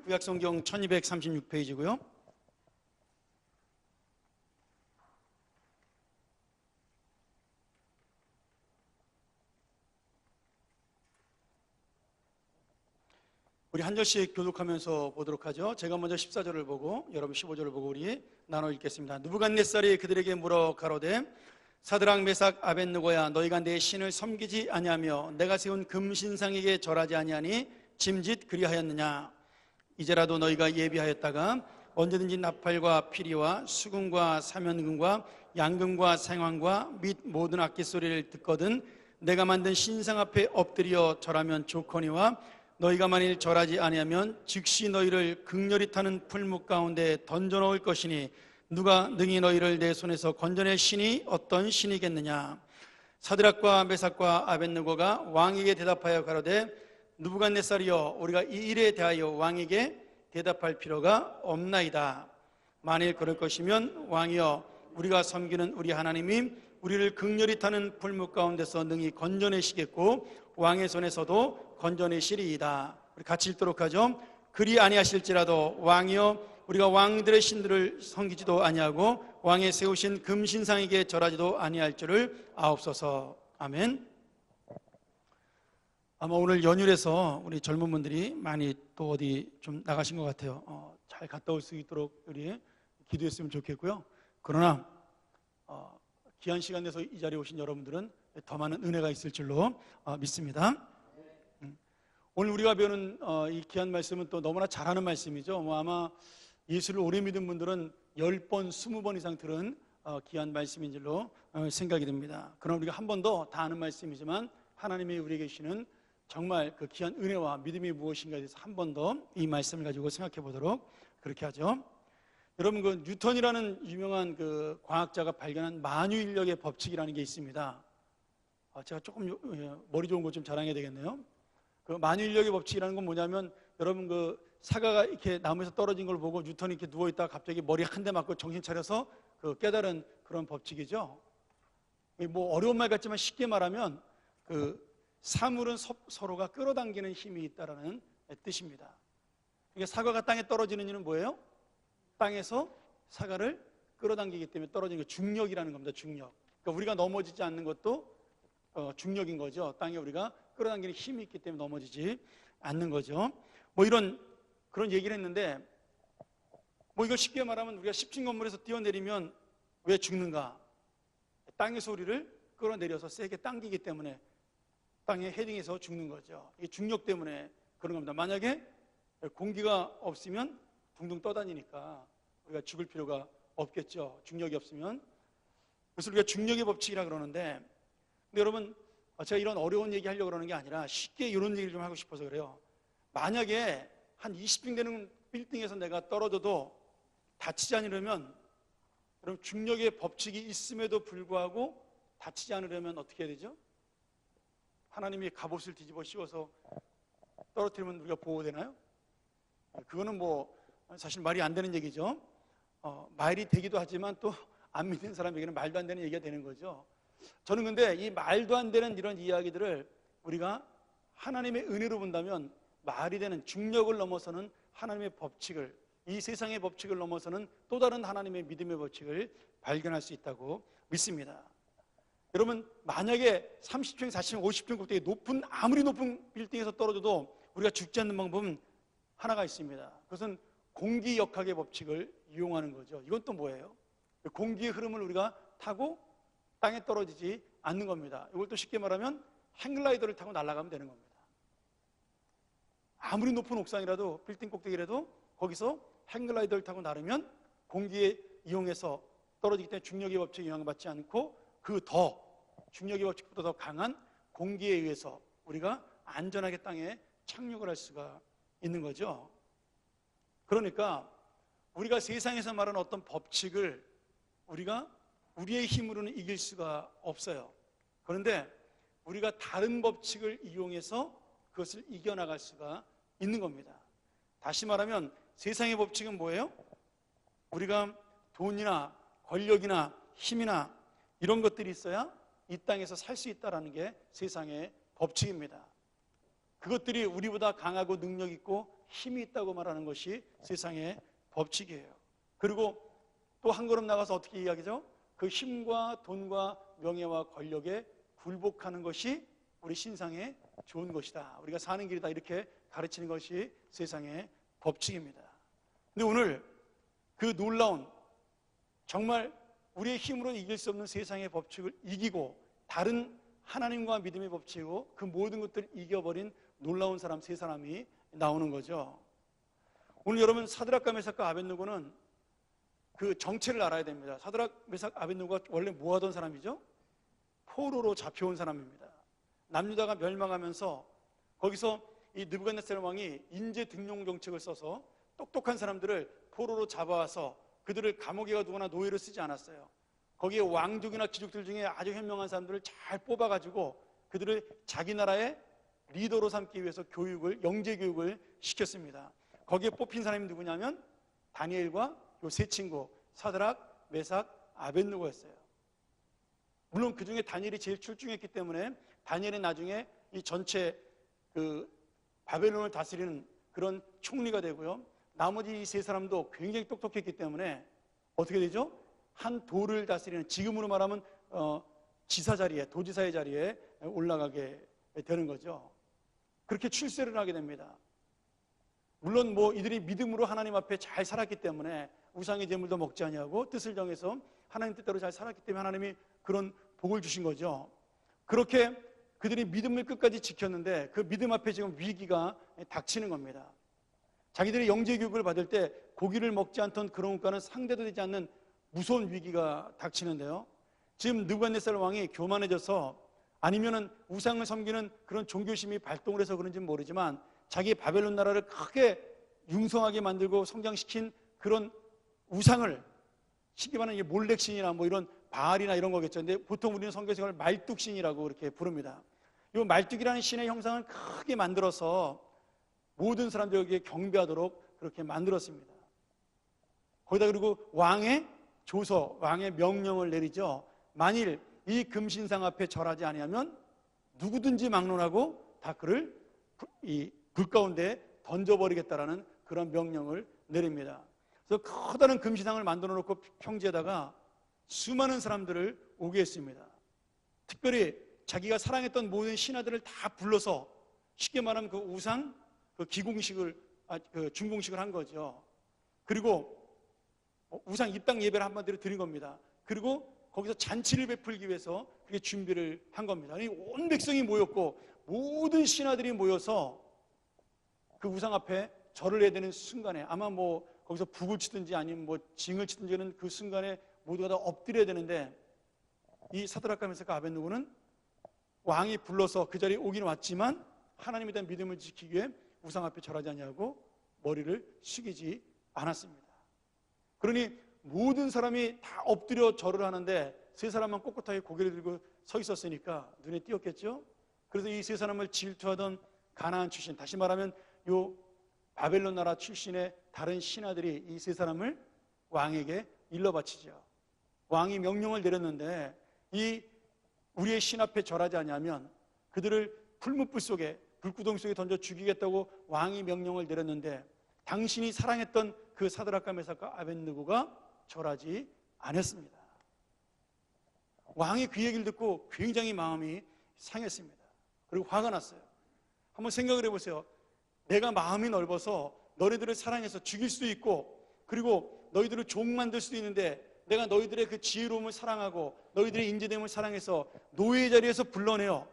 구약성경 1236페이지고요. 우리 한 절씩 교독하면서 보도록 하죠. 제가 먼저 14절을 보고 여러분 15절을 보고 우리 나눠 읽겠습니다. 느부갓네살이 그들에게 물어 가로되 사드락 메삭 아벳느고야 너희가 내 신을 섬기지 아니하며 내가 세운 금신상에게 절하지 아니하니 짐짓 그리하였느냐. 이제라도 너희가 예비하였다가 언제든지 나팔과 피리와 수금과 사면금과 양금과 생황과 및 모든 악기 소리를 듣거든 내가 만든 신상 앞에 엎드려 절하면 좋거니와 너희가 만일 절하지 아니하면 즉시 너희를 극렬히 타는 풀무 가운데 던져 넣을 것이니 누가 능히 너희를 내 손에서 건져낼 신이 어떤 신이겠느냐. 사드락과 메삭과 아벳느고가 왕에게 대답하여 가로되 느부갓네살이여 우리가 이 일에 대하여 왕에게 대답할 필요가 없나이다. 만일 그럴 것이면 왕이여 우리가 섬기는 우리 하나님이 우리를 극렬히 타는 풀무 가운데서 능히 건져내시겠고 왕의 손에서도 건져내시리이다. 우리 같이 읽도록 하죠. 그리 아니하실지라도 왕이여 우리가 왕들의 신들을 섬기지도 아니하고 왕의 세우신 금신상에게 절하지도 아니할 줄을 아옵소서. 아멘. 아마 오늘 연휴라서 우리 젊은 분들이 많이 또 어디 좀 나가신 것 같아요. 잘 갔다 올 수 있도록 우리 기도했으면 좋겠고요. 그러나 귀한 시간 내서 이 자리에 오신 여러분들은 더 많은 은혜가 있을 줄로 믿습니다. 오늘 우리가 배우는 이 귀한 말씀은 또 너무나 잘하는 말씀이죠. 아마 예수를 오래 믿은 분들은 10번, 20번 이상 들은 귀한 말씀인 줄로 생각이 됩니다. 그럼 우리가 한 번도 다 아는 말씀이지만 하나님이 우리에게 주시는 정말 그 귀한 은혜와 믿음이 무엇인가에 대해서 한 번 더 이 말씀을 가지고 생각해 보도록 그렇게 하죠. 여러분 그 뉴턴이라는 유명한 그 과학자가 발견한 만유인력의 법칙이라는 게 있습니다. 제가 조금 머리 좋은 거 좀 자랑해야 되겠네요. 그 만유인력의 법칙이라는 건 뭐냐면 여러분 그 사과가 이렇게 나무에서 떨어진 걸 보고 뉴턴이 이렇게 누워 있다가 갑자기 머리 한 대 맞고 정신 차려서 그 깨달은 그런 법칙이죠. 뭐 어려운 말 같지만 쉽게 말하면 그 사물은 서로가 끌어당기는 힘이 있다라는 뜻입니다. 그러니까 사과가 땅에 떨어지는 이유는 뭐예요? 땅에서 사과를 끌어당기기 때문에 떨어지는 게 중력이라는 겁니다. 중력. 그러니까 우리가 넘어지지 않는 것도 중력인 거죠. 땅에 우리가 끌어당기는 힘이 있기 때문에 넘어지지 않는 거죠. 뭐 이런 그런 얘기를 했는데 뭐 이걸 쉽게 말하면 우리가 10층 건물에서 뛰어내리면 왜 죽는가? 땅에서 우리를 끌어내려서 세게 당기기 때문에 땅에 헤딩해서 죽는 거죠. 이 중력 때문에 그런 겁니다. 만약에 공기가 없으면 둥둥 떠다니니까 우리가 죽을 필요가 없겠죠. 중력이 없으면. 그래서 우리가 중력의 법칙이라 그러는데 근데 여러분 제가 이런 어려운 얘기 하려고 그러는 게 아니라 쉽게 이런 얘기를 좀 하고 싶어서 그래요. 만약에 한 20층 되는 빌딩에서 내가 떨어져도 다치지 않으려면 여러분 중력의 법칙이 있음에도 불구하고 다치지 않으려면 어떻게 해야 되죠? 하나님이 갑옷을 뒤집어 씌워서 떨어뜨리면 우리가 보호되나요? 그거는 뭐 사실 말이 안 되는 얘기죠. 말이 되기도 하지만 또 안 믿는 사람에게는 말도 안 되는 얘기가 되는 거죠. 저는 근데 이 말도 안 되는 이런 이야기들을 우리가 하나님의 은혜로 본다면 말이 되는 중력을 넘어서는 하나님의 법칙을 이 세상의 법칙을 넘어서는 또 다른 하나님의 믿음의 법칙을 발견할 수 있다고 믿습니다. 여러분 만약에 30층, 40층, 50층 꼭대기 아무리 높은 빌딩에서 떨어져도 우리가 죽지 않는 방법은 하나가 있습니다. 그것은 공기역학의 법칙을 이용하는 거죠. 이건 또 뭐예요? 공기의 흐름을 우리가 타고 땅에 떨어지지 않는 겁니다. 이걸 또 쉽게 말하면 행글라이더를 타고 날아가면 되는 겁니다. 아무리 높은 옥상이라도 빌딩 꼭대기라도 거기서 행글라이더를 타고 나르면 공기에 이용해서 떨어지기 때문에 중력의 법칙에 영향받지 않고 그 더 중력의 법칙보다 더 강한 공기에 의해서 우리가 안전하게 땅에 착륙을 할 수가 있는 거죠. 그러니까 우리가 세상에서 말하는 어떤 법칙을 우리가 우리의 힘으로는 이길 수가 없어요. 그런데 우리가 다른 법칙을 이용해서 그것을 이겨나갈 수가 있는 겁니다. 다시 말하면 세상의 법칙은 뭐예요? 우리가 돈이나 권력이나 힘이나 이런 것들이 있어야 이 땅에서 살 수 있다는 게 세상의 법칙입니다. 그것들이 우리보다 강하고 능력 있고 힘이 있다고 말하는 것이 세상의 법칙이에요. 그리고 또 한 걸음 나가서 어떻게 이야기죠? 그 힘과 돈과 명예와 권력에 굴복하는 것이 우리 신상에 좋은 것이다. 우리가 사는 길이다. 이렇게 가르치는 것이 세상의 법칙입니다. 근데 오늘 그 놀라운, 정말 우리의 힘으로 이길 수 없는 세상의 법칙을 이기고 다른 하나님과 믿음의 법칙이고 그 모든 것들을 이겨버린 놀라운 사람 세 사람이 나오는 거죠. 오늘 여러분, 사드락과 메삭과 아벳느고는 그 정체를 알아야 됩니다. 사드락, 메삭, 아벳느고가 원래 뭐 하던 사람이죠? 포로로 잡혀온 사람입니다. 남유다가 멸망하면서 거기서 이 느부갓네살 왕이 인재 등용 정책을 써서 똑똑한 사람들을 포로로 잡아와서 그들을 감옥에 가두거나 노예로 쓰지 않았어요. 거기에 왕족이나 귀족들 중에 아주 현명한 사람들을 잘 뽑아가지고 그들을 자기 나라의 리더로 삼기 위해서 교육을, 영재 교육을 시켰습니다. 거기에 뽑힌 사람이 누구냐면 다니엘과 요 세 친구 사드락, 메삭, 아벳느고였어요. 물론 그 중에 다니엘이 제일 출중했기 때문에 다니엘이 나중에 이 전체 그 바벨론을 다스리는 그런 총리가 되고요. 나머지 이 세 사람도 굉장히 똑똑했기 때문에 어떻게 되죠? 한 도를 다스리는, 지금으로 말하면 지사 자리에, 도지사의 자리에 올라가게 되는 거죠. 그렇게 출세를 하게 됩니다. 물론 뭐 이들이 믿음으로 하나님 앞에 잘 살았기 때문에 우상의 제물도 먹지 아니하고 뜻을 정해서 하나님 뜻대로 잘 살았기 때문에 하나님이 그런 복을 주신 거죠. 그렇게 그들이 믿음을 끝까지 지켰는데 그 믿음 앞에 지금 위기가 닥치는 겁니다. 자기들이 영재 교육을 받을 때 고기를 먹지 않던 그런 것과는 상대도 되지 않는 무서운 위기가 닥치는데요. 지금 느부갓네살 왕이 교만해져서 아니면은 우상을 섬기는 그런 종교심이 발동을 해서 그런지는 모르지만 자기 바벨론 나라를 크게 융성하게 만들고 성장시킨 그런 우상을, 쉽게 말하면 몰렉신이나 뭐 이런 바알이나 이런 거겠죠. 근데 보통 우리는 성경에서 이걸 말뚝신이라고 그렇게 부릅니다. 이 말뚝이라는 신의 형상을 크게 만들어서 모든 사람들에게 경배하도록 그렇게 만들었습니다. 거기다 그리고 왕의 조서, 왕의 명령을 내리죠. 만일 이 금신상 앞에 절하지 아니하면 누구든지 막론하고 다 그를 이 불 가운데 던져버리겠다라는 그런 명령을 내립니다. 그래서 커다란 금신상을 만들어 놓고 평지에다가 수많은 사람들을 오게 했습니다. 특별히 자기가 사랑했던 모든 신하들을 다 불러서 쉽게 말하면 그 우상, 그 기공식을, 그 중공식을 한 거죠. 그리고 우상 입당 예배를 한마디로 드린 겁니다. 그리고 거기서 잔치를 베풀기 위해서 그게 준비를 한 겁니다. 온 백성이 모였고 모든 신하들이 모여서 그 우상 앞에 절을 해야 되는 순간에 아마 뭐 거기서 북을 치든지 아니면 뭐 징을 치든지 하는 그 순간에 모두가 다 엎드려야 되는데 이 사드락과 메삭과 아벳느고는 왕이 불러서 그 자리에 오긴 왔지만 하나님에 대한 믿음을 지키기 위해 우상 앞에 절하지 않냐고 머리를 숙이지 않았습니다. 그러니 모든 사람이 다 엎드려 절을 하는데 세 사람만 꼿꼿하게 고개를 들고 서 있었으니까 눈에 띄었겠죠. 그래서 이 세 사람을 질투하던 가나안 출신, 다시 말하면 요 바벨론 나라 출신의 다른 신하들이 이 세 사람을 왕에게 일러 바치죠. 왕이 명령을 내렸는데 이 우리의 신 앞에 절하지 않으면 그들을 풀무불 속에, 불구덩이 속에 던져 죽이겠다고 왕이 명령을 내렸는데 당신이 사랑했던 그 사드락과 메삭과 아벳느고가 절하지 않았습니다. 왕이 그 얘기를 듣고 굉장히 마음이 상했습니다. 그리고 화가 났어요. 한번 생각을 해보세요. 내가 마음이 넓어서 너희들을 사랑해서 죽일 수도 있고 그리고 너희들을 종 만들 수도 있는데 내가 너희들의 그 지혜로움을 사랑하고 너희들의 인재됨을 사랑해서 노예의 자리에서 불러내어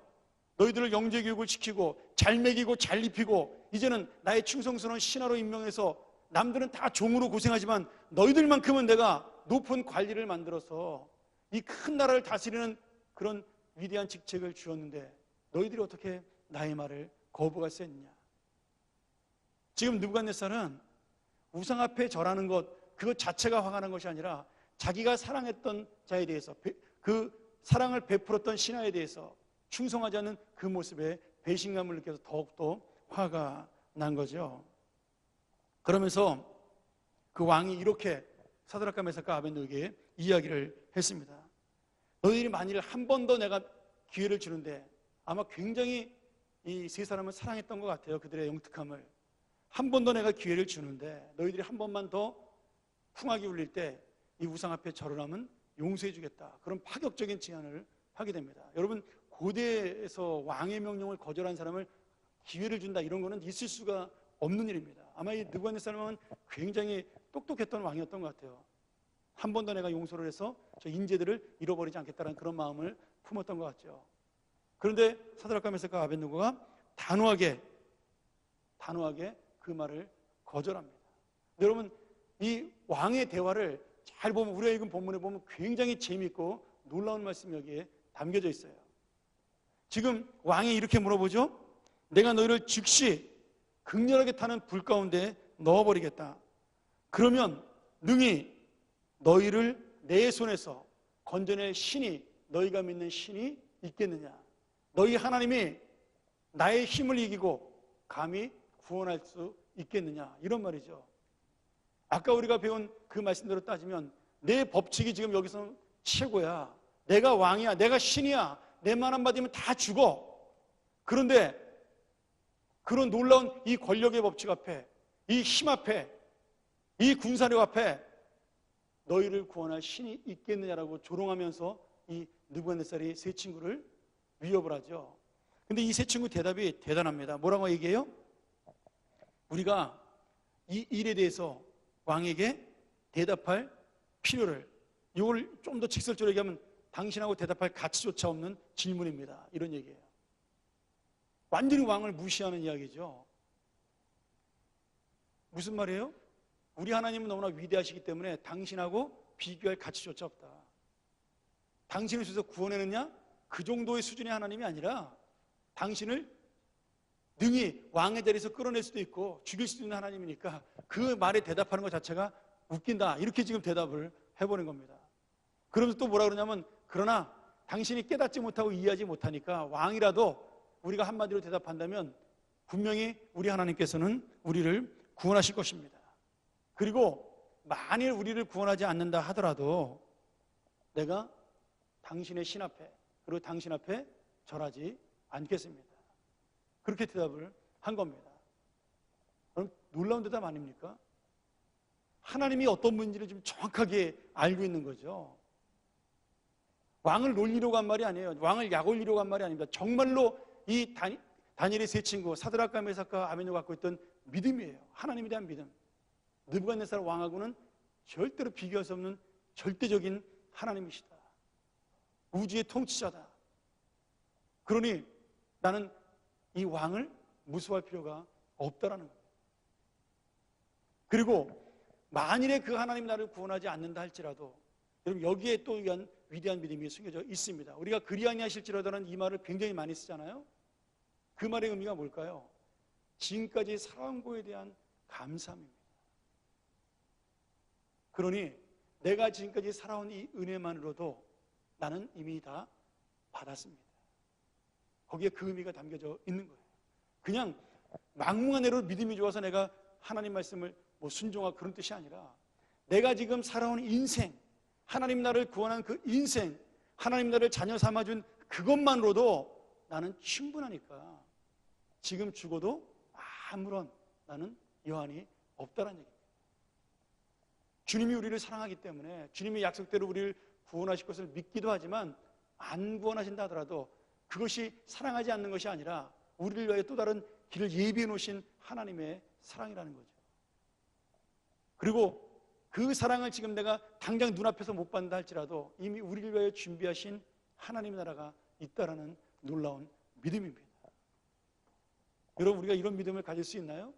너희들을 영재교육을 시키고 잘 먹이고 잘 입히고 이제는 나의 충성스러운 신하로 임명해서 남들은 다 종으로 고생하지만 너희들만큼은 내가 높은 관리를 만들어서 이 큰 나라를 다스리는 그런 위대한 직책을 주었는데 너희들이 어떻게 나의 말을 거부할 수 있느냐. 지금 느부갓네살은 우상 앞에 절하는 것, 그것 자체가 화가 난 것이 아니라 자기가 사랑했던 자에 대해서, 그 사랑을 베풀었던 신하에 대해서 충성하지 않는 그 모습에 배신감을 느껴서 더욱더 화가 난 거죠. 그러면서 그 왕이 이렇게 사드락과 메삭과 아벳느고에게 이야기를 했습니다. 너희들이 만일 한 번 더 내가 기회를 주는데 아마 굉장히 이 세 사람은 사랑했던 것 같아요. 그들의 영특함을. 한 번 더 내가 기회를 주는데 너희들이 한 번만 더 풍악이 울릴 때 이 우상 앞에 절을 하면 용서해 주겠다. 그런 파격적인 제안을 하게 됩니다. 여러분, 고대에서 왕의 명령을 거절한 사람을 기회를 준다, 이런 거는 있을 수가 없는 일입니다. 아마 이 느부갓네살은 굉장히 똑똑했던 왕이었던 것 같아요. 한 번 더 내가 용서를 해서 저 인재들을 잃어버리지 않겠다는 그런 마음을 품었던 것 같죠. 그런데 사드락과 메삭과 아벳느고가 단호하게 그 말을 거절합니다. 여러분, 이 왕의 대화를 잘 보면, 우리가 읽은 본문에 보면 굉장히 재미있고 놀라운 말씀이 여기에 담겨져 있어요. 지금 왕이 이렇게 물어보죠. 내가 너희를 즉시 극렬하게 타는 불 가운데 넣어버리겠다. 그러면 능히 너희를 내 손에서 건져낼 신이, 너희가 믿는 신이 있겠느냐? 너희 하나님이 나의 힘을 이기고 감히 구원할 수 있겠느냐? 이런 말이죠. 아까 우리가 배운 그 말씀대로 따지면 내 법칙이 지금 여기서 최고야. 내가 왕이야. 내가 신이야. 내 말 한마디면 다 죽어. 그런데 그런 놀라운 이 권력의 법칙 앞에, 이 힘 앞에, 이 군사력 앞에 너희를 구원할 신이 있겠느냐라고 조롱하면서 이 느부갓네살이 세 친구를 위협을 하죠. 근데 이 세 친구 대답이 대단합니다. 뭐라고 얘기해요? 우리가 이 일에 대해서 왕에게 대답할 필요를, 이걸 좀 더 직설적으로 얘기하면 당신하고 대답할 가치조차 없는 질문입니다. 이런 얘기예요. 완전히 왕을 무시하는 이야기죠. 무슨 말이에요? 우리 하나님은 너무나 위대하시기 때문에 당신하고 비교할 가치조차 없다. 당신을 주셔서 구원해냈냐? 그 정도의 수준의 하나님이 아니라 당신을 능히 왕의 자리에서 끌어낼 수도 있고 죽일 수도 있는 하나님이니까 그 말에 대답하는 것 자체가 웃긴다, 이렇게 지금 대답을 해보는 겁니다. 그러면서 또 뭐라 그러냐면, 그러나 당신이 깨닫지 못하고 이해하지 못하니까 왕이라도 우리가 한마디로 대답한다면 분명히 우리 하나님께서는 우리를 구원하실 것입니다. 그리고 만일 우리를 구원하지 않는다 하더라도 내가 당신의 신 앞에, 그리고 당신 앞에 절하지 않겠습니다. 그렇게 대답을 한 겁니다. 그럼 놀라운 대답 아닙니까? 하나님이 어떤 분인지를 좀 정확하게 알고 있는 거죠. 왕을 놀리려고 한 말이 아니에요. 왕을 약올리려고 한 말이 아닙니다. 정말로 이 다니엘의 세 친구 사드락과 메삭과 아벳느고가 갖고 있던 믿음이에요. 하나님에 대한 믿음. 느부갓네살 왕하고는 절대로 비교할 수 없는 절대적인 하나님이시다. 우주의 통치자다. 그러니 나는 이 왕을 무서워할 필요가 없다라는 겁니다. 그리고 만일에 그 하나님이 나를 구원하지 않는다 할지라도, 여러분, 여기에 또 위대한 믿음이 숨겨져 있습니다. 우리가 그리 아니하실지라도는 이 말을 굉장히 많이 쓰잖아요. 그 말의 의미가 뭘까요? 지금까지 살아온 거에 대한 감사함입니다. 그러니 내가 지금까지 살아온 이 은혜만으로도 나는 이미 다 받았습니다. 거기에 그 의미가 담겨져 있는 거예요. 그냥 막무가내로 믿음이 좋아서 내가 하나님 말씀을 순종하고 그런 뜻이 아니라, 내가 지금 살아온 인생, 하나님 나를 구원한 그 인생, 하나님 나를 자녀 삼아준 그것만으로도 나는 충분하니까 지금 죽어도 아무런 나는 여한이 없다는 얘기입니다. 주님이 우리를 사랑하기 때문에 주님의 약속대로 우리를 구원하실 것을 믿기도 하지만, 안 구원하신다 하더라도 그것이 사랑하지 않는 것이 아니라 우리를 위하여 또 다른 길을 예비해 놓으신 하나님의 사랑이라는 거죠. 그리고 그 사랑을 지금 내가 당장 눈앞에서 못 받는다 할지라도 이미 우리를 위하여 준비하신 하나님의 나라가 있다라는 놀라운 믿음입니다. 여러분, 우리가 이런 믿음을 가질 수 있나요?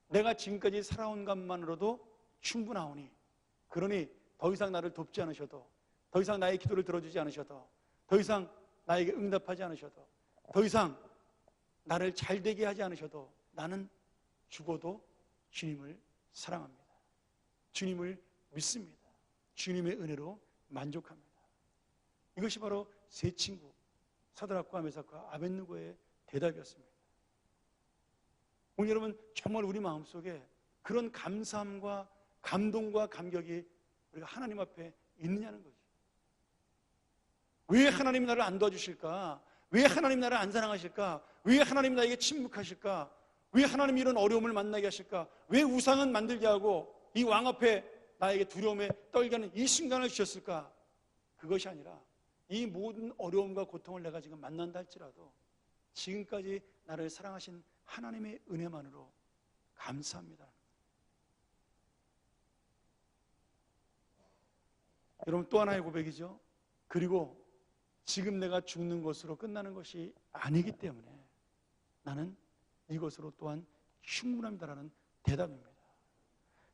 내가 지금까지 살아온 것만으로도 충분하오니, 그러니 더 이상 나를 돕지 않으셔도, 더 이상 나의 기도를 들어주지 않으셔도, 더 이상 나에게 응답하지 않으셔도, 더 이상 나를 잘되게 하지 않으셔도 나는 죽어도 주님을 사랑합니다. 주님을 믿습니다. 주님의 은혜로 만족합니다. 이것이 바로 세 친구 사드락과 메삭과 아벳느고의 대답이었습니다. 오늘 여러분, 정말 우리 마음속에 그런 감사함과 감동과 감격이 우리가 하나님 앞에 있느냐는 거죠. 왜 하나님이 나를 안 도와주실까? 왜 하나님 나를 안 사랑하실까? 왜 하나님이 나에게 침묵하실까? 왜 하나님이 이런 어려움을 만나게 하실까? 왜 우상은 만들게 하고 이 왕 앞에 나에게 두려움에 떨게 하는 이 순간을 주셨을까? 그것이 아니라 이 모든 어려움과 고통을 내가 지금 만난다 할지라도 지금까지 나를 사랑하신 하나님의 은혜만으로 감사합니다. 여러분, 또 하나의 고백이죠. 그리고 지금 내가 죽는 것으로 끝나는 것이 아니기 때문에 나는 이것으로 또한 충분합니다라는 대답입니다.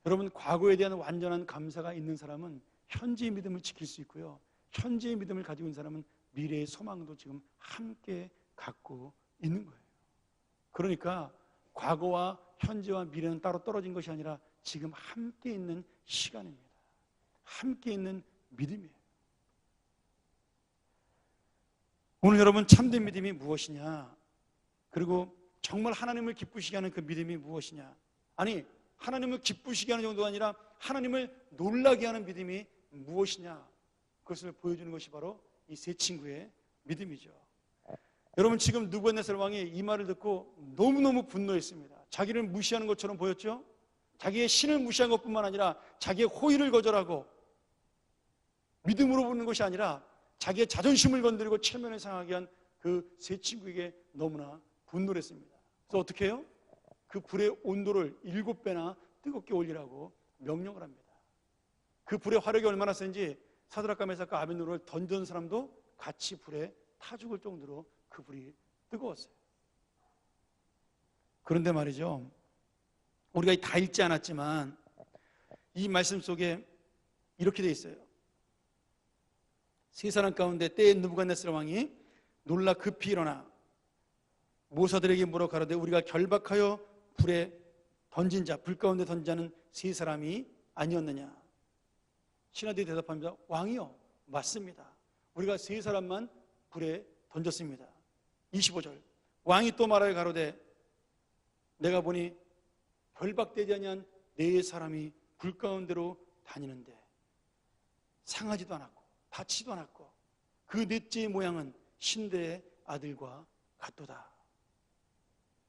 여러분, 과거에 대한 완전한 감사가 있는 사람은 현재의 믿음을 지킬 수 있고요, 현재의 믿음을 가지고 있는 사람은 미래의 소망도 지금 함께 갖고 있는 거예요. 그러니까 과거와 현재와 미래는 따로 떨어진 것이 아니라 지금 함께 있는 시간입니다. 함께 있는 믿음이에요. 오늘 여러분, 참된 믿음이 무엇이냐? 그리고 정말 하나님을 기쁘시게 하는 그 믿음이 무엇이냐? 아니, 하나님을 기쁘시게 하는 정도가 아니라 하나님을 놀라게 하는 믿음이 무엇이냐? 그것을 보여주는 것이 바로 이 세 친구의 믿음이죠. 여러분, 지금 느부갓네살 왕이 이 말을 듣고 너무너무 분노했습니다. 자기를 무시하는 것처럼 보였죠? 자기의 신을 무시한 것뿐만 아니라 자기의 호의를 거절하고 믿음으로 보는 것이 아니라 자기의 자존심을 건드리고 체면을 상하게 한 그 세 친구에게 너무나 분노를 했습니다. 그래서 어떻게 해요? 그 불의 온도를 7배나 뜨겁게 올리라고 명령을 합니다. 그 불의 화력이 얼마나 센지 사드락과 메삭과 아벳느고를 던전 사람도 같이 불에 타 죽을 정도로 그 불이 뜨거웠어요. 그런데 말이죠, 우리가 다 읽지 않았지만 이 말씀 속에 이렇게 돼 있어요. 세 사람 가운데 때에 느부갓네살 왕이 놀라 급히 일어나 모사들에게 물어 가로되 우리가 결박하여 불에 던진 자, 불 가운데 던진 자는 세 사람이 아니었느냐? 신하들이 대답합니다. 왕이요, 맞습니다. 우리가 세 사람만 불에 던졌습니다. 25절, 왕이 또 말하여 가로되 내가 보니 결박되지 아니한 네 사람이 불 가운데로 다니는데 상하지도 않았고 다치지도 않았고 그 넷째의 모양은 신대의 아들과 같도다.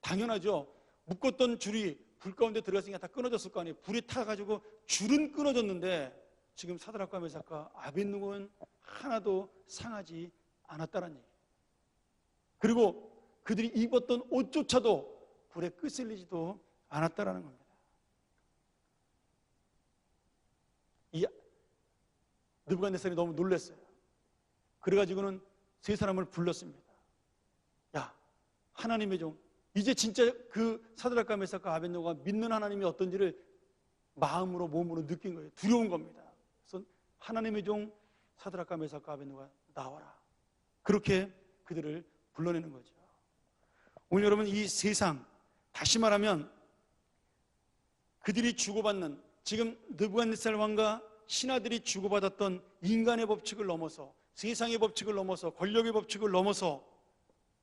당연하죠. 묶었던 줄이 불 가운데 들어갔으니까 다 끊어졌을 거 아니에요. 불이 타가지고 줄은 끊어졌는데 지금 사드락과 메삭과 아벳느고는 하나도 상하지 않았다는 얘기예요. 그리고 그들이 입었던 옷조차도 불에 끄슬리지도 않았다라는 겁니다. 이 느부갓네살이 너무 놀랐어요. 그래가지고는 세 사람을 불렀습니다. 야, 하나님의 종, 이제 진짜 그 사드락과 메삭과 아벳느고가 믿는 하나님이 어떤지를 마음으로 몸으로 느낀 거예요. 두려운 겁니다. 그래서 하나님의 종 사드락과 메삭과 아벳느고가 나와라. 그렇게 그들을 불러내는 거죠. 오늘 여러분, 이 세상, 다시 말하면 그들이 주고받는, 지금 느부갓네살 왕과 신하들이 주고받았던 인간의 법칙을 넘어서, 세상의 법칙을 넘어서, 권력의 법칙을 넘어서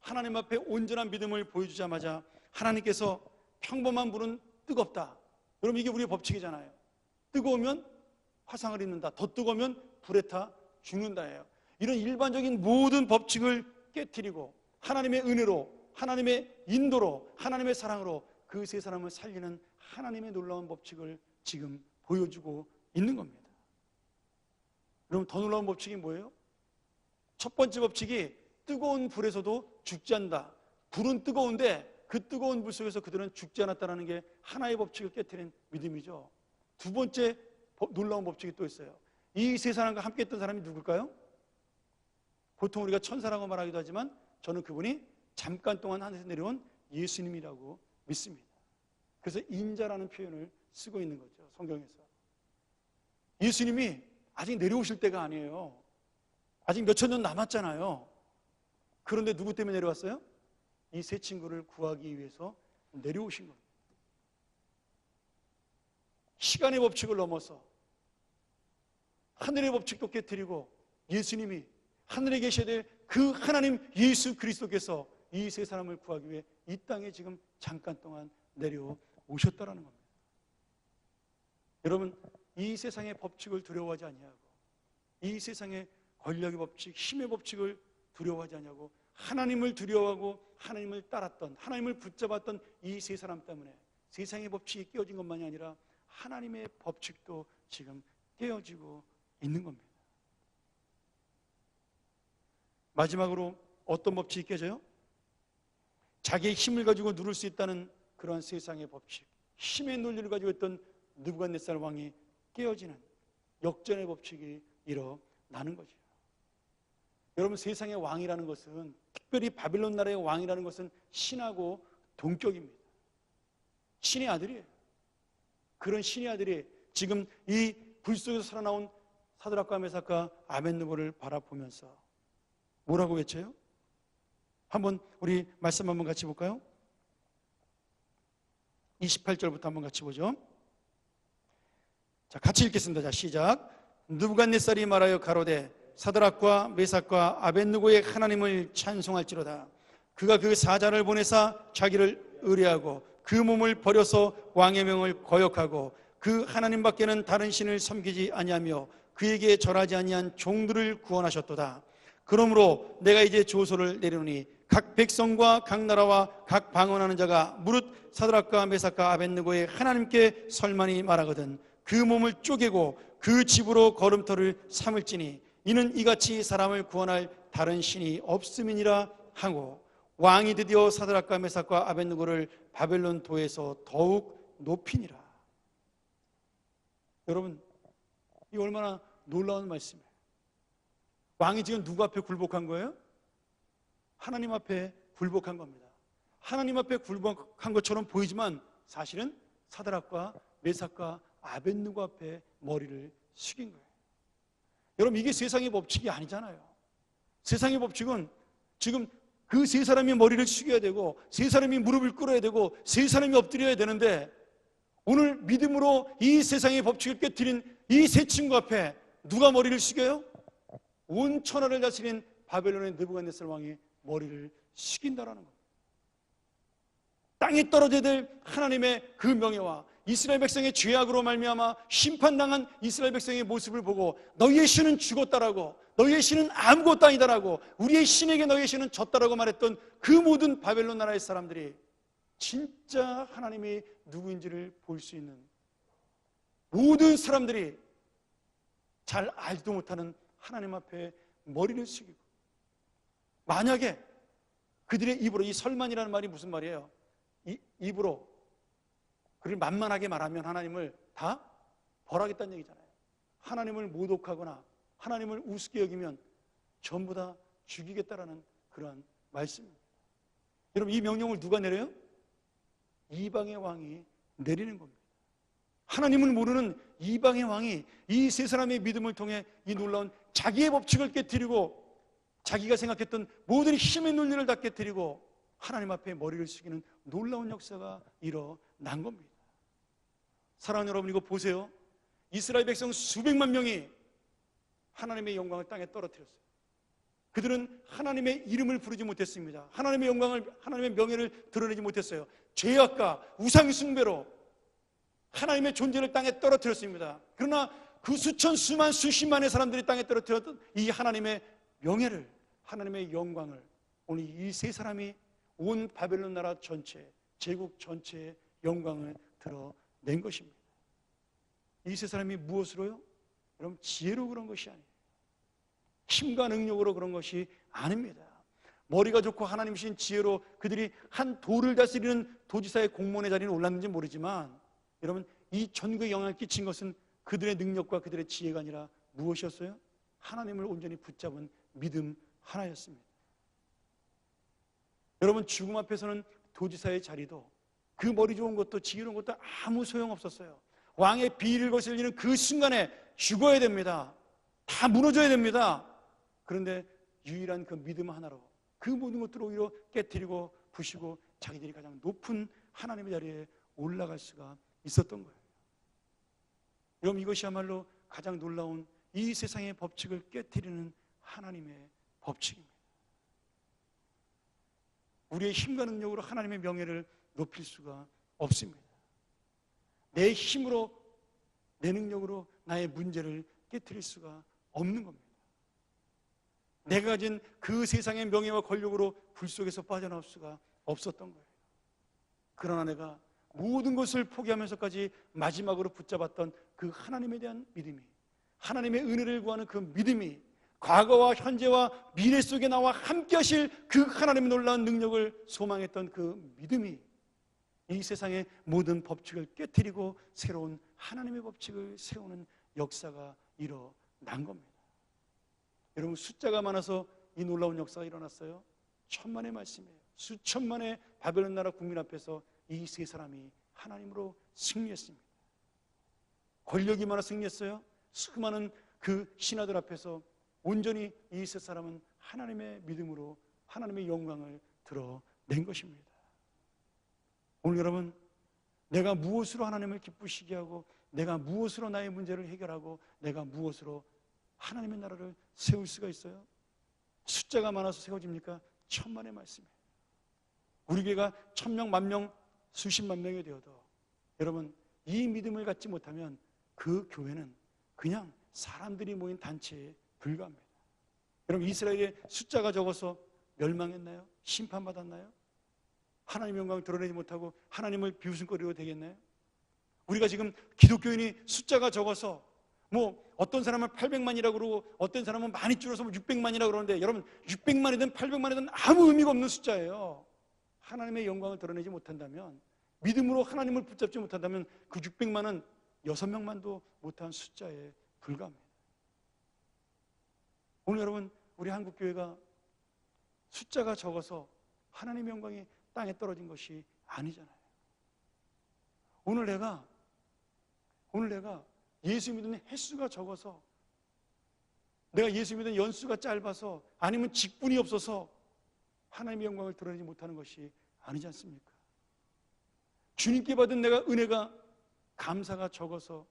하나님 앞에 온전한 믿음을 보여주자마자 하나님께서 평범한 불은 뜨겁다. 여러분, 이게 우리의 법칙이잖아요. 뜨거우면 화상을 입는다. 더 뜨거우면 불에 타 죽는다예요. 이런 일반적인 모든 법칙을 깨트리고 하나님의 은혜로, 하나님의 인도로, 하나님의 사랑으로 그 세 사람을 살리는 하나님의 놀라운 법칙을 지금 보여주고 있는 겁니다. 여러분, 더 놀라운 법칙이 뭐예요? 첫 번째 법칙이 뜨거운 불에서도 죽지 않는다. 불은 뜨거운데 그 뜨거운 불 속에서 그들은 죽지 않았다는 게 하나의 법칙을 깨트린 믿음이죠. 두 번째 놀라운 법칙이 또 있어요. 이 세 사람과 함께 했던 사람이 누굴까요? 보통 우리가 천사라고 말하기도 하지만 저는 그분이 잠깐 동안 하늘에서 내려온 예수님이라고 믿습니다. 그래서 인자라는 표현을 쓰고 있는 거죠, 성경에서. 예수님이 아직 내려오실 때가 아니에요. 아직 몇천 년 남았잖아요. 그런데 누구 때문에 내려왔어요? 이 세 친구를 구하기 위해서 내려오신 겁니다. 시간의 법칙을 넘어서 하늘의 법칙도 깨트리고 예수님이 하늘에 계셔야 될 그 하나님 예수 그리스도께서 이 세 사람을 구하기 위해 이 땅에 지금 잠깐 동안 내려오셨다라는 겁니다. 여러분, 이 세상의 법칙을 두려워하지 아니하고 이 세상의 권력의 법칙, 힘의 법칙을 두려워하지 아니하고 하나님을 두려워하고 하나님을 따랐던, 하나님을 붙잡았던 이 세 사람 때문에 세상의 법칙이 깨어진 것만이 아니라 하나님의 법칙도 지금 깨어지고 있는 겁니다. 마지막으로 어떤 법칙이 깨져요? 자기의 힘을 가지고 누를 수 있다는 그러한 세상의 법칙, 힘의 논리를 가지고 있던 느부갓네살 왕이 깨어지는 역전의 법칙이 일어나는 거죠. 여러분, 세상의 왕이라는 것은, 특별히 바빌론 나라의 왕이라는 것은 신하고 동격입니다. 신의 아들이에요. 그런 신의 아들이 지금 이 불 속에서 살아나온 사드락과 메삭과 아벳느고를 바라보면서 뭐라고 외쳐요? 한번 우리 말씀 한번 같이 볼까요? 28절부터 한번 같이 보죠. 자, 같이 읽겠습니다. 자, 시작. 느부갓네살이 말하여 가로되 사드락과 메삭과 아벳느고의 하나님을 찬송할지로다. 그가 그 사자를 보내사 자기를 의뢰하고 그 몸을 버려서 왕의 명을 거역하고 그 하나님 밖에는 다른 신을 섬기지 아니하며 그에게 절하지 아니한 종들을 구원하셨도다. 그러므로 내가 이제 조소를 내리노니 각 백성과 각 나라와 각 방언하는 자가 무릇 사드락과 메삭과 아벳느고의 하나님께 설만이 말하거든 그 몸을 쪼개고 그 집으로 걸음터를 삼을지니 이는 이같이 사람을 구원할 다른 신이 없음이니라 하고, 왕이 드디어 사드락과 메삭과 아벳느고를 바벨론 도에서 더욱 높이니라. 여러분, 이 얼마나 놀라운 말씀이에요. 왕이 지금 누구 앞에 굴복한 거예요? 하나님 앞에 굴복한 겁니다. 하나님 앞에 굴복한 것처럼 보이지만 사실은 사드락과 메삭과 아벳느고 앞에 머리를 숙인 거예요. 여러분, 이게 세상의 법칙이 아니잖아요. 세상의 법칙은 지금 그 세 사람이 머리를 숙여야 되고 세 사람이 무릎을 꿇어야 되고 세 사람이 엎드려야 되는데, 오늘 믿음으로 이 세상의 법칙을 깨트린 이 세 친구 앞에 누가 머리를 숙여요? 온 천하를 다스린 바벨론의 느부갓네살 왕이 머리를 숙인다라는 겁니다. 땅에 떨어져야 될 하나님의 그 명예와 이스라엘 백성의 죄악으로 말미암아 심판당한 이스라엘 백성의 모습을 보고 너희의 신은 죽었다라고, 너희의 신은 아무것도 아니다라고, 우리의 신에게 너희의 신은 졌다라고 말했던 그 모든 바벨론 나라의 사람들이 진짜 하나님이 누구인지를 볼 수 있는, 모든 사람들이 잘 알지도 못하는 하나님 앞에 머리를 숙이고, 만약에 그들의 입으로, 이 설만이라는 말이 무슨 말이에요? 입으로 그를 만만하게 말하면 하나님을 다 벌하겠다는 얘기잖아요. 하나님을 모독하거나 하나님을 우습게 여기면 전부 다 죽이겠다라는 그러한 말씀입니다. 여러분, 이 명령을 누가 내려요? 이방의 왕이 내리는 겁니다. 하나님을 모르는 이방의 왕이 이 세 사람의 믿음을 통해 이 놀라운 자기의 법칙을 깨트리고 자기가 생각했던 모든 힘의 논리를 다 깨트리고 하나님 앞에 머리를 숙이는 놀라운 역사가 일어난 겁니다. 사랑하는 여러분, 이거 보세요. 이스라엘 백성 수백만 명이 하나님의 영광을 땅에 떨어뜨렸어요. 그들은 하나님의 이름을 부르지 못했습니다. 하나님의 영광을, 하나님의 명예를 드러내지 못했어요. 죄악과 우상 숭배로 하나님의 존재를 땅에 떨어뜨렸습니다. 그러나 그 수천, 수만, 수십만의 사람들이 땅에 떨어뜨렸던 이 하나님의 명예를, 하나님의 영광을 오늘 이 세 사람이 온 바벨론 나라 전체, 제국 전체의 영광을 드러낸 것입니다. 이 세 사람이 무엇으로요? 여러분, 지혜로 그런 것이 아니에요. 힘과 능력으로 그런 것이 아닙니다. 머리가 좋고 하나님이신 지혜로 그들이 한 도를 다스리는 도지사의 공무원의 자리는 올랐는지 모르지만, 여러분, 이 전국에 영향을 끼친 것은 그들의 능력과 그들의 지혜가 아니라 무엇이었어요? 하나님을 온전히 붙잡은 믿음 하나였습니다. 여러분, 죽음 앞에서는 도지사의 자리도, 그 머리 좋은 것도 지혜로운 것도 아무 소용없었어요. 왕의 비위를 거슬리는 그 순간에 죽어야 됩니다. 다 무너져야 됩니다. 그런데 유일한 그 믿음 하나로 그 모든 것들을 오히려 깨트리고 부시고 자기들이 가장 높은 하나님의 자리에 올라갈 수가 있었던 거예요. 여러분, 이것이야말로 가장 놀라운 이 세상의 법칙을 깨트리는 하나님의 법칙입니다. 우리의 힘과 능력으로 하나님의 명예를 높일 수가 없습니다. 내 힘으로, 내 능력으로 나의 문제를 깨트릴 수가 없는 겁니다. 내가 가진 그 세상의 명예와 권력으로 불 속에서 빠져나올 수가 없었던 거예요. 그러나 내가 모든 것을 포기하면서까지 마지막으로 붙잡았던 그 하나님에 대한 믿음이, 하나님의 은혜를 구하는 그 믿음이, 과거와 현재와 미래 속에 나와 함께 하실 그 하나님의 놀라운 능력을 소망했던 그 믿음이 이 세상의 모든 법칙을 깨트리고 새로운 하나님의 법칙을 세우는 역사가 일어난 겁니다. 여러분, 숫자가 많아서 이 놀라운 역사가 일어났어요? 천만의 말씀이에요. 수천만의 바벨론 나라 국민 앞에서 이 세 사람이 하나님으로 승리했습니다. 권력이 많아 승리했어요? 수많은 그 신하들 앞에서 온전히 이 세 사람은 하나님의 믿음으로 하나님의 영광을 드러낸 것입니다. 오늘 여러분, 내가 무엇으로 하나님을 기쁘시게 하고, 내가 무엇으로 나의 문제를 해결하고, 내가 무엇으로 하나님의 나라를 세울 수가 있어요? 숫자가 많아서 세워집니까? 천만의 말씀이에요. 우리 교회가 1000명, 10,000명, 수십만 명이 되어도 여러분, 이 믿음을 갖지 못하면 그 교회는 그냥 사람들이 모인 단체에 불과합니다. 여러분, 이스라엘의 숫자가 적어서 멸망했나요? 심판받았나요? 하나님의 영광을 드러내지 못하고 하나님을 비웃음거리로 되겠나요? 우리가 지금 기독교인이 숫자가 적어서 어떤 사람은 800만이라고 그러고 어떤 사람은 많이 줄어서 600만이라고 그러는데, 여러분, 600만이든 800만이든 아무 의미가 없는 숫자예요. 하나님의 영광을 드러내지 못한다면, 믿음으로 하나님을 붙잡지 못한다면 그 600만은 6명만도 못한 숫자에 불과합니다. 오늘 여러분, 우리 한국교회가 숫자가 적어서 하나님의 영광이 땅에 떨어진 것이 아니잖아요. 오늘 내가 예수 믿는 횟수가 적어서, 내가 예수 믿는 연수가 짧아서, 아니면 직분이 없어서 하나님의 영광을 드러내지 못하는 것이 아니지 않습니까? 주님께 받은 내가 은혜가, 감사가 적어서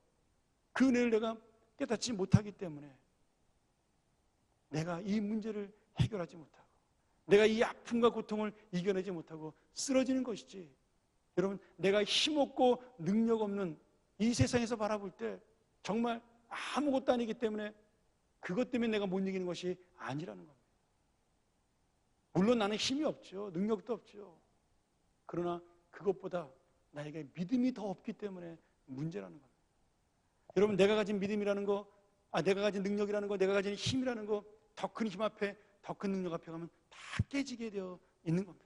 그 은혜를 내가 깨닫지 못하기 때문에 내가 이 문제를 해결하지 못하고, 내가 이 아픔과 고통을 이겨내지 못하고 쓰러지는 것이지, 여러분, 내가 힘없고 능력 없는 이 세상에서 바라볼 때 정말 아무것도 아니기 때문에 그것 때문에 내가 못 이기는 것이 아니라는 겁니다. 물론 나는 힘이 없죠. 능력도 없죠. 그러나 그것보다 나에게 믿음이 더 없기 때문에 문제라는 겁니다. 여러분, 내가 가진 믿음이라는 거, 내가 가진 능력이라는 거, 내가 가진 힘이라는 거, 더 큰 힘 앞에, 더 큰 능력 앞에 가면 다 깨지게 되어 있는 겁니다.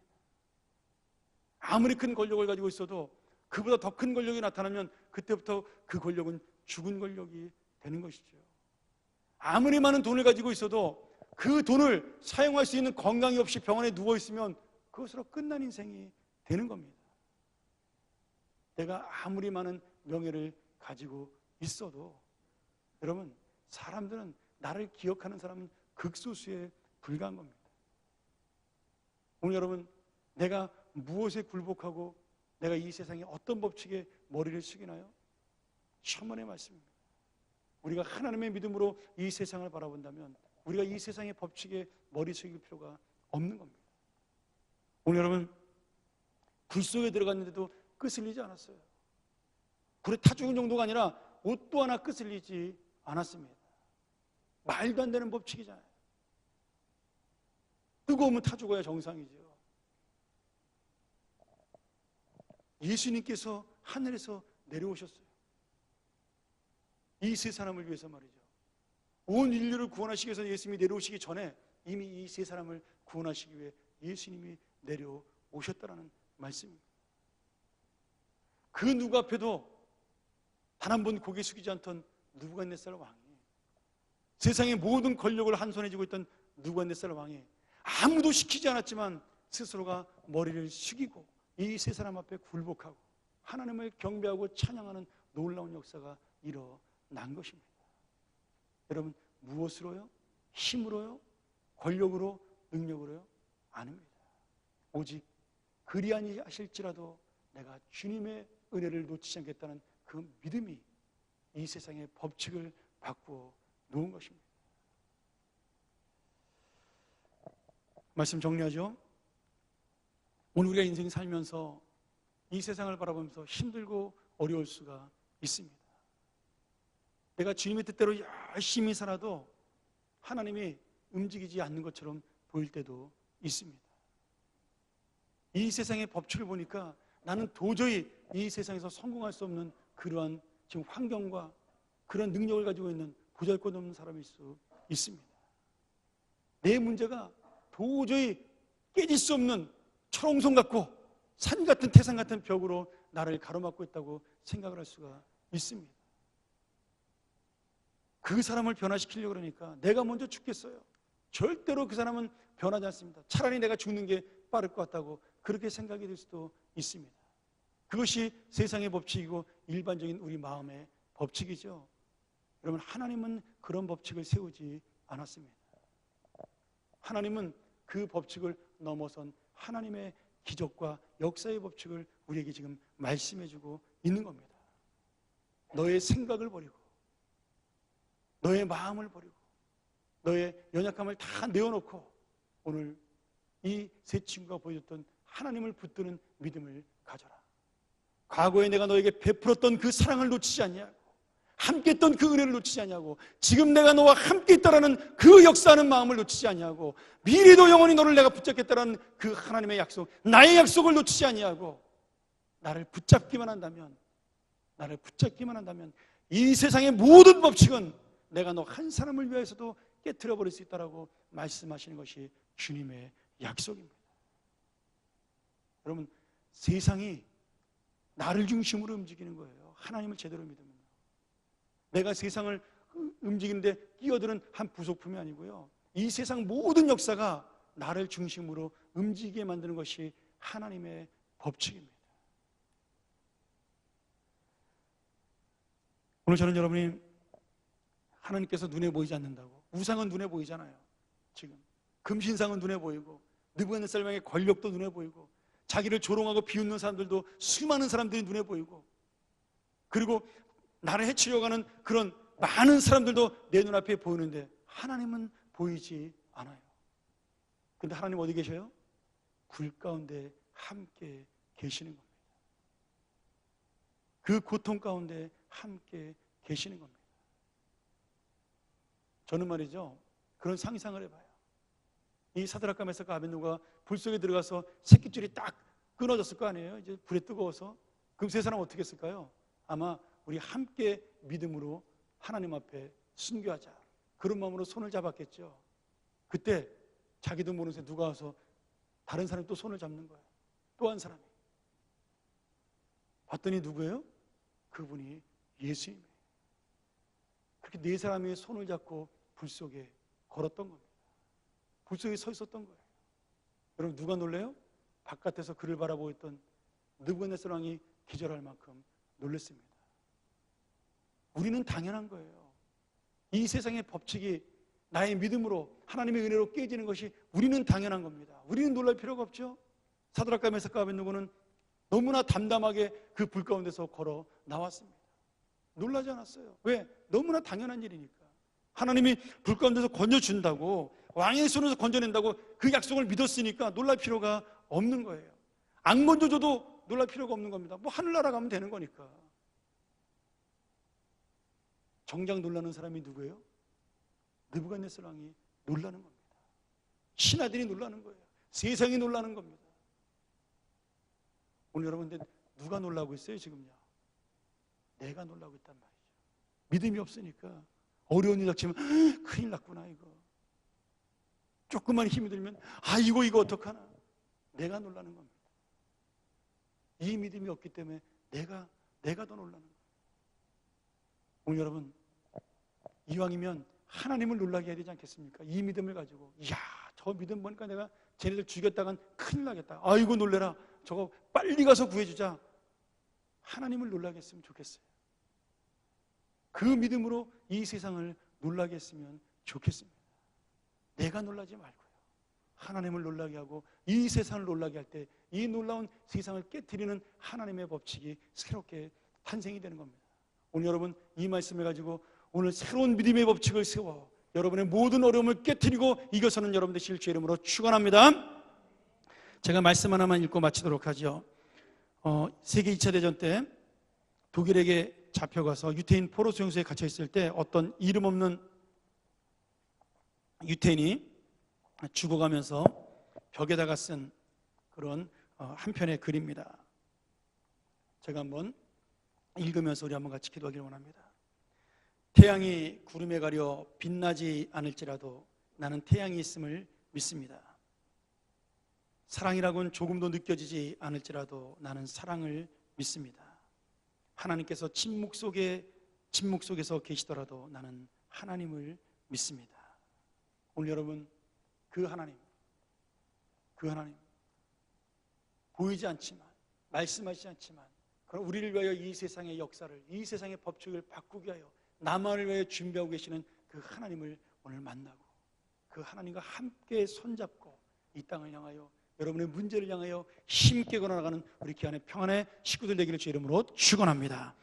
아무리 큰 권력을 가지고 있어도 그보다 더 큰 권력이 나타나면 그때부터 그 권력은 죽은 권력이 되는 것이죠. 아무리 많은 돈을 가지고 있어도 그 돈을 사용할 수 있는 건강이 없이 병원에 누워 있으면 그것으로 끝난 인생이 되는 겁니다. 내가 아무리 많은 명예를 가지고 있어도 여러분, 사람들은, 나를 기억하는 사람은 극소수에 불과한 겁니다. 오늘 여러분, 내가 무엇에 굴복하고 내가 이 세상에 어떤 법칙에 머리를 숙이나요? 천만의 말씀입니다. 우리가 하나님의 믿음으로 이 세상을 바라본다면 우리가 이 세상의 법칙에 머리 숙일 필요가 없는 겁니다. 오늘 여러분, 불 속에 들어갔는데도 끄슬리지 않았어요. 불에 타 죽은 정도가 아니라 옷도 하나 끄슬리지 않았습니다. 말도 안 되는 법칙이잖아요. 뜨거우면 타 죽어야 정상이죠. 예수님께서 하늘에서 내려오셨어요. 이 세 사람을 위해서 말이죠. 온 인류를 구원하시기 위해서 예수님이 내려오시기 전에 이미 이 세 사람을 구원하시기 위해 예수님이 내려오셨다라는 말씀입니다. 그 누구 앞에도 단 한 번 고개 숙이지 않던 느부갓네살 왕이, 세상의 모든 권력을 한 손에 쥐고 있던 느부갓네살 왕이 아무도 시키지 않았지만 스스로가 머리를 숙이고 이 세 사람 앞에 굴복하고 하나님을 경배하고 찬양하는 놀라운 역사가 일어난 것입니다. 여러분, 무엇으로요? 힘으로요? 권력으로? 능력으로요? 아닙니다. 오직 그리 아니하실지라도 내가 주님의 은혜를 놓치지 않겠다는 그 믿음이 이 세상의 법칙을 바꾸어 놓은 것입니다. 말씀 정리하죠. 오늘 우리가 인생 살면서 이 세상을 바라보면서 힘들고 어려울 수가 있습니다. 내가 주님의 뜻대로 열심히 살아도 하나님이 움직이지 않는 것처럼 보일 때도 있습니다. 이 세상의 법칙을 보니까 나는 도저히 이 세상에서 성공할 수 없는 그러한 지금 환경과 그런 능력을 가지고 있는 보잘것없는 사람일 수 있습니다. 내 문제가 도저히 깨질 수 없는 철옹성 같고 산 같은 태산 같은 벽으로 나를 가로막고 있다고 생각을 할 수가 있습니다. 그 사람을 변화시키려고 그러니까 내가 먼저 죽겠어요. 절대로 그 사람은 변하지 않습니다. 차라리 내가 죽는 게 빠를 것 같다고 그렇게 생각이 될 수도 있습니다. 그것이 세상의 법칙이고 일반적인 우리 마음의 법칙이죠. 여러분, 하나님은 그런 법칙을 세우지 않았습니다. 하나님은 그 법칙을 넘어선 하나님의 기적과 역사의 법칙을 우리에게 지금 말씀해주고 있는 겁니다. 너의 생각을 버리고 너의 마음을 버리고 너의 연약함을 다 내어놓고 오늘 이 세 친구가 보여줬던 하나님을 붙드는 믿음을 가져라. 과거에 내가 너에게 베풀었던 그 사랑을 놓치지 않냐고, 함께 했던 그 은혜를 놓치지 않냐고, 지금 내가 너와 함께 있다라는 그 역사하는 마음을 놓치지 않냐고, 미래도 영원히 너를 내가 붙잡겠다라는 그 하나님의 약속, 나의 약속을 놓치지 않냐고, 나를 붙잡기만 한다면 이 세상의 모든 법칙은 내가 너 한 사람을 위해서도 깨트려 버릴 수 있다라고 말씀하시는 것이 주님의 약속입니다. 여러분, 세상이 나를 중심으로 움직이는 거예요. 하나님을 제대로 믿으면. 내가 세상을 움직이는데 끼어드는 한 부속품이 아니고요, 이 세상 모든 역사가 나를 중심으로 움직이게 만드는 것이 하나님의 법칙입니다. 오늘 저는 여러분이 하나님께서 눈에 보이지 않는다고, 우상은 눈에 보이잖아요. 지금 금신상은 눈에 보이고 느부갓네살의 권력도 눈에 보이고 자기를 조롱하고 비웃는 사람들도 수많은 사람들이 눈에 보이고, 그리고 나를 해치려고 하는 그런 많은 사람들도 내 눈앞에 보이는데 하나님은 보이지 않아요. 그런데 하나님 어디 계셔요? 굴 가운데 함께 계시는 겁니다. 그 고통 가운데 함께 계시는 겁니다. 저는 말이죠, 그런 상상을 해봐요. 이 사드락과 메삭과 아벳느고가 불 속에 들어가서 새끼줄이 딱 끊어졌을 거 아니에요. 이제 불에 뜨거워서. 그럼 세 사람 어떻게 했을까요? 아마 우리 함께 믿음으로 하나님 앞에 순교하자, 그런 마음으로 손을 잡았겠죠. 그때 자기도 모르는 새 누가 와서 다른 사람이 또 손을 잡는 거예요. 또 한 사람이. 봤더니 누구예요? 그분이 예수님이에요. 그렇게 네 사람이 손을 잡고 불 속에 걸었던 겁니다. 불 속에 서 있었던 거예요. 여러분, 누가 놀래요? 바깥에서 그를 바라보고 있던 느부갓네살 왕이 기절할 만큼 놀랐습니다. 우리는 당연한 거예요. 이 세상의 법칙이 나의 믿음으로, 하나님의 은혜로 깨지는 것이 우리는 당연한 겁니다. 우리는 놀랄 필요가 없죠. 사드락과 메삭과 아벳느고는 너무나 담담하게 그 불 가운데서 걸어 나왔습니다. 놀라지 않았어요. 왜? 너무나 당연한 일이니까. 하나님이 불 가운데서 건져준다고, 왕의 손에서 건져낸다고 그 약속을 믿었으니까 놀랄 필요가 없는 거예요. 안 건져줘도 놀랄 필요가 없는 겁니다. 뭐 하늘나라 가면 되는 거니까. 정작 놀라는 사람이 누구예요? 느부갓네살 왕이 놀라는 겁니다. 신하들이 놀라는 거예요. 세상이 놀라는 겁니다. 오늘 여러분들 누가 놀라고 있어요 지금요? 내가 놀라고 있단 말이죠. 믿음이 없으니까 어려운 일 닥치면 큰일 났구나 이거. 조금만 힘이 들면 이거 어떡하나. 내가 놀라는 겁니다. 이 믿음이 없기 때문에 내가 더 놀라는 거예요. 오늘 여러분, 이왕이면 하나님을 놀라게 해야 되지 않겠습니까? 이 믿음을 가지고, 이야, 저 믿음 보니까 내가 쟤네들 죽였다간 큰일 나겠다. 아이고 놀래라. 저거 빨리 가서 구해주자. 하나님을 놀라게 했으면 좋겠어요. 그 믿음으로 이 세상을 놀라게 했으면 좋겠습니다. 내가 놀라지 말고요, 하나님을 놀라게 하고 이 세상을 놀라게 할 때 이 놀라운 세상을 깨트리는 하나님의 법칙이 새롭게 탄생이 되는 겁니다. 오늘 여러분, 이 말씀을 가지고 오늘 새로운 믿음의 법칙을 세워 여러분의 모든 어려움을 깨트리고 이겨서는 여러분 되실 주의 이름으로 축원합니다. 제가 말씀 하나만 읽고 마치도록 하죠. 세계 2차 대전 때 독일에게 잡혀가서 유태인 포로 수용소에 갇혀 있을 때 어떤 이름 없는 유태인이 죽어가면서 벽에다가 쓴 그런 한 편의 글입니다. 제가 한번 읽으면서 우리 한번 같이 기도하기를 원합니다. 태양이 구름에 가려 빛나지 않을지라도 나는 태양이 있음을 믿습니다. 사랑이라고는 조금도 느껴지지 않을지라도 나는 사랑을 믿습니다. 하나님께서 침묵 속에서 계시더라도 나는 하나님을 믿습니다. 오늘 여러분, 그 하나님 보이지 않지만, 말씀하시지 않지만, 그럼 우리를 위하여 이 세상의 역사를, 이 세상의 법칙을 바꾸기 위하여 나만을 위하여 준비하고 계시는 그 하나님을 오늘 만나고, 그 하나님과 함께 손잡고 이 땅을 향하여, 여러분의 문제를 향하여 힘있게 걸어나가는 우리 귀한의 평안의 식구들 되기를 주의 이름으로 축원합니다.